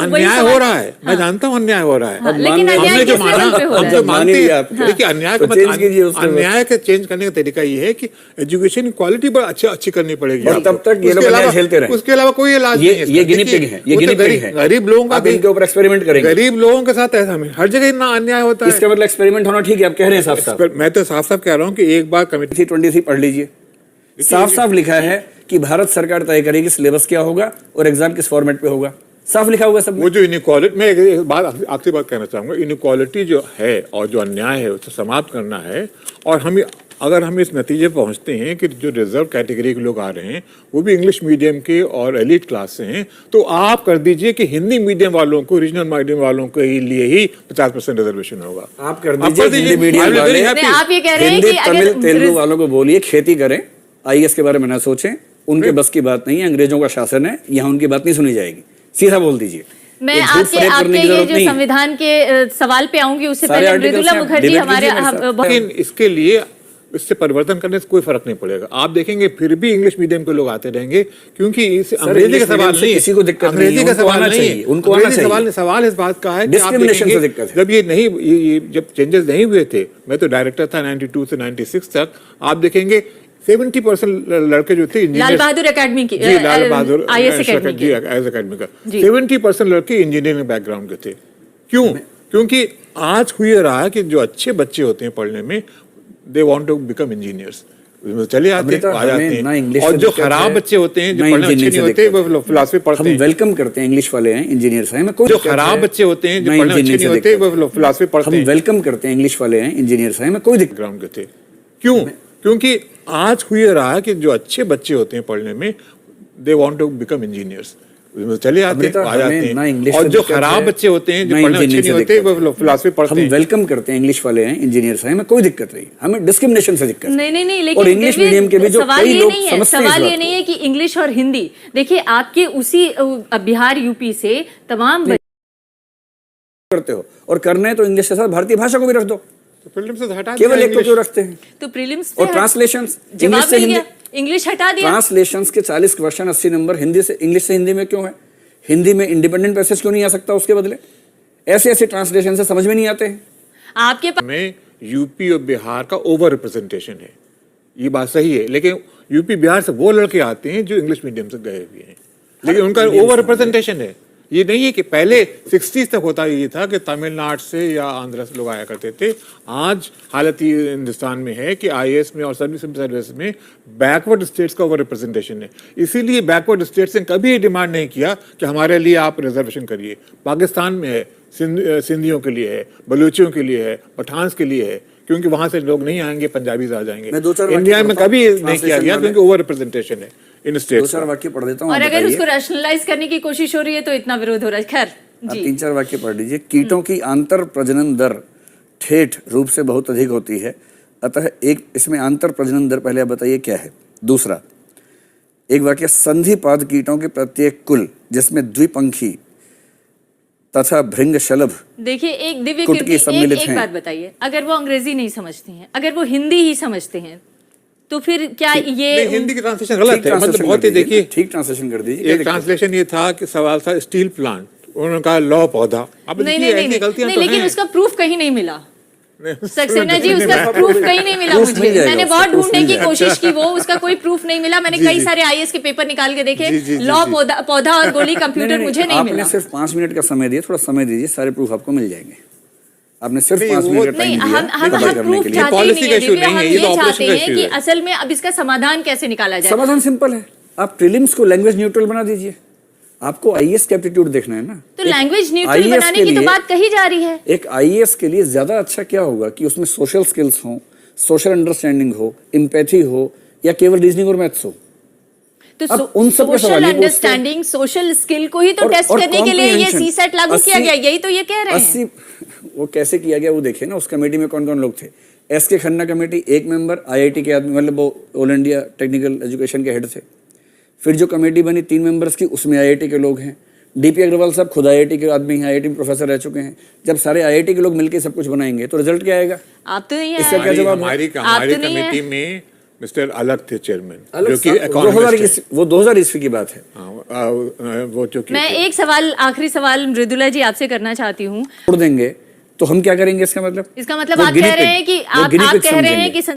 अन्याय हो रहा है, मैं जानता हूँ अन्याय हो रहा है, लेकिन अन्याय किस लेवल पे हो रहा है? हम तो मानते हैं। देखिए अन्याय का चेंज करने का तरीका ये है कि एजुकेशन क्वालिटी बड़ा अच्छी करनी पड़ेगी। और तब तक ये लोग अन्याय झेलते रहे, उसके अलावा कोई इलाज नहीं है। ये गिनी पिग है, ये गिनी पिग है। गरीब लोगों का इनके ऊपर एक्सपेरिमेंट करेंगे। गरीब लोगों के साथ ऐसा में हर जगह इतना अन्याय होता है। इसका मतलब एक्सपेरिमेंट होना ठीक है, आप कह रहे हैं साफ साफ। मैं तो साफ साफ कह रहा हूँ कि एक बार कमेटी 23 पढ़ लीजिए, साफ साफ लिखा है कि भारत सरकार तय करेगी सिलेबस क्या होगा और एग्जाम किस फॉर्मेट पे होगा, साफ लिखा हुआ सब। वो जो इनइक्वालिटी, मैं एक बात आपसे बात कहना चाहूंगा, इनइक्वालिटी जो है और जो अन्याय है उसे समाप्त करना है। और हम अगर हम इस नतीजे पर पहुंचते हैं कि जो रिजर्व कैटेगरी के लोग आ रहे हैं वो भी इंग्लिश मीडियम के और एलिट क्लास से हैं, तो आप कर दीजिए कि हिंदी मीडियम वालों को, रीजनल मीडियम वालों के लिए ही 50% रिजर्वेशन होगा। आप कर दीजिए हिंदी मीडियम वाले, आप ये कह रहे हैं हिंदी कि तमिल तेलुगु वालों को बोलिए खेती करें, आईएएस के बारे में ना सोचें, उनके बस की बात नहीं है, अंग्रेजों का शासन है, यहाँ उनकी बात नहीं सुनी जाएगी, सीधा बोल दीजिए। मैं आपके ये जो संविधान के सवाल पे आऊंगी, उससे पहले मृदुला मुखर्जी हमारे, लेकिन इसके लिए इससे परिवर्तन करने से कोई फर्क नहीं पड़ेगा। आप देखेंगे फिर भी इंग्लिश मीडियम के लोग आते रहेंगे, क्योंकि अंग्रेजी का सवाल नहीं, किसी को दिक्कत नहीं, अंग्रेजी का सवाल नहीं, उनको आना चाहिए। सवाल इस बात का है कि डिस्क्रिमिनेशन से दिक्कत है। जब जब चेंजेस नहीं हुए थे, मैं तो डायरेक्टर था 92 से 96 तक, आप देखेंगे 70% लड़के जो थे लाल बहादुर एकेडमी की, लाल बहादुर आईएएस एकेडमी का 70% लड़के इंजीनियरिंग बैकग्राउंड के थे। क्यों? क्योंकि आज हुई रहा है कि जो अच्छे बच्चे होते हैं पढ़ने में, they want to become engineers, चले आते हैं, आ जाते हैं। और जो खराब बच्चे होते हैं, जो पढ़ने अच्छे नहीं होते, वो फिलॉसफी पढ़ते हैं। हम वेलकम करते हैं इंग्लिश वाले हैं, इंजीनियर्स हैं, जो खराब बच्चे होते हैं, जो पढ़ने अच्छे नहीं होते, वो फिलॉसफी पढ़ते हैं। हम वेलकम करते हैं इंग्लिश वाले हैं, इंजीनियर्स हैं, मैं कोई दिक्कत ग्राउंड के थे। क्यों? क्योंकि आज हुई रहा है कि जो अच्छे बच्चे होते हैं पढ़ने में, they want to become engineers, चले आते हैं, आ जाते हैं। और जो खराब बच्चे होते हैं, जो पढ़ने अच्छे नहीं होते, वो फिलॉसफी पढ़ते हैं। हम वेलकम करते हैं इंग्लिश वाले हैं, इंजीनियर्स हैं, मैं कोई दिक्कत नहीं, हमें डिस्क्रिमिनेशन से दिक्कत नहीं। लेकिन और इंग्लिश मीडियम के भी जो कई लोग समझते हैं, सवाल ये नहीं है कि इंग्लिश और हिंदी, देखिए आपके उसी बिहार यूपी से तमाम करते हो, और करना है तो इंग्लिश के साथ भारतीय भाषा को भी रख दो, प्रीलिम्स से हटा केवल एक को क्यों रखते हैं? तो प्रीलिम्स और ट्रांसलेशंस इंग्लिश से हिंदी, इंग्लिश हटा दिया, ट्रांसलेशंस के 40 क्वेश्चन 80 नंबर हिंदी से हिंदी में क्यों है? हिंदी में इंडिपेंडेंट पैसेज क्यों नहीं आ सकता उसके बदले? ऐसे ट्रांसलेशन से समझ में नहीं आते हैं। आपके में यूपी और बिहार का ओवर रिप्रेजेंटेशन है, ये बात सही है, लेकिन यूपी बिहार से वो लड़के आते हैं जो इंग्लिश मीडियम से गए हुए हैं, लेकिन उनका ओवर रिप्रेजेंटेशन है। ये नहीं है कि पहले 60s तक होता ये था कि तमिलनाडु से या आंध्र से लोग आया करते थे। आज हालत ये हिंदुस्तान में है कि आईएएस में और सर्विस में बैकवर्ड स्टेट्स का ओवर रिप्रेजेंटेशन है। इसीलिए बैकवर्ड स्टेट्स ने कभी डिमांड नहीं किया कि हमारे लिए आप रिजर्वेशन करिए। पाकिस्तान में है, सिंधियों के लिए है, बलूचियों के लिए है, पठान्स के लिए है, क्योंकि वहां से लोग नहीं आएंगे, पंजाबीज आ जाएंगे। इंडिया में कभी नहीं किया गया क्योंकि ओवर रिप्रेजेंटेशन है इन स्टेट्स। 2-4 वाक्य पढ़ देता हूँ, और अगर उसको रैशनलाइज करने की कोशिश हो रही है तो इतना विरोध हो रहा है। खैर जी, 3-4 वाक्य पढ़ लीजिए। कीटों की आंतर प्रजनन दर ठेठ रूप से बहुत अधिक होती है, अतः एक इसमें आंतर प्रजनन दर पहले आप बताइए क्या है। दूसरा एक वाक्य, संधिपाद कीटों के प्रत्येक कुल जिसमें द्विपंखी तथा भृंगशलभ, देखिए एक दिव्य कीर्ति, एक बात बताइए, अगर वो अंग्रेजी नहीं समझते हैं, अगर वो हिंदी ही समझते हैं, तो फिर क्या ये हिंदी की ट्रांसलेशन गलत है? मतलब बहुत ही देखिए, ठीक ट्रांसलेशन कर दीजिए। एक ट्रांसलेशन ये था कि सवाल था स्टील प्लांट, उन्होंने कहा लौ पौधा। अब नहीं, लेकिन उसका प्रूफ कहीं नहीं मिला सक्सेना जी, उसका प्रूफ कहीं नहीं मिला मुझे। मैंने बहुत ढूंढने की कोशिश की, वो उसका कोई प्रूफ नहीं मिला। मैंने कई सारे आईएएस के पेपर निकाल के देखे, लौ पौधा और गोली कंप्यूटर मुझे नहीं मिला। आपने सिर्फ 5 मिनट का समय दिया, थोड़ा समय दीजिए, सारे प्रूफ आपको मिल जाएंगे। आपने सिर्फ 5 मिनट का टाइम दिया। हम प्रूफ चाहते ही नहीं है, हम ये चाहते हैं कि असल में अब इसका समाधान कैसे निकाला जाए। समाधान सिंपल है, आप प्रीलिम्स को लैंग्वेज न्यूट्रल बना दीजिए। आपको आईएएस का एप्टीट्यूड देखना है ना, तो लैंग्वेज न्यूट्रल बनाने की तो बात कही जा रही है। एक आईएएस के लिए ज्यादा अच्छा क्या होगा कि उसमें सोशल स्किल्स हो, सोशल अंडरस्टैंडिंग हो, एम्पैथी हो, या केवल रीजनिंग और मैथ्स हो। तो उन सब सोशल अंडरस्टैंडिंग, सोशल स्किल को ही तो टेस्ट करने के लिए ये सीसेट लागू किया गया, यही तो ये कह रहे हैं। वो कैसे किया गया वो देखिए ना। उस कमेटी में कौन कौन लोग थे? एसके खन्ना कमेटी, एक मेंबर आईआईटी के आदमी, मतलब वो ऑल इंडिया टेक्निकल एजुकेशन के हेड थे। फिर जो कमेटी बनी 3 मेंबर्स की, उसमें आईआईटी के लोग हैं। डीपी अग्रवाल साहब खुद आईआईटी के आदमी हैं, आईआईटी में प्रोफेसर रह चुके हैं। जब सारे आईआईटी के लोग मिलकर सब कुछ बनाएंगे तो रिजल्ट क्या आएगा? आप तो नहीं इसका क्या जवाब? हमारी कमेटी में मिस्टर अलग थे चेयरमैन, अलग जो कि साहब, economist है। वो 2000 ईस्वी की बात है। हाँ, वो जो कि मैं एक सवाल, आखिरी सवाल मृदुला जी आपसे करना चाहती हूँ। छोड़ देंगे तो हम क्या करेंगे इसका मतलब? इसका मतलब वो आप guinea कह रहे pig- हैं कि वो आप guinea pig कह रहे हैं समझेंगे। कि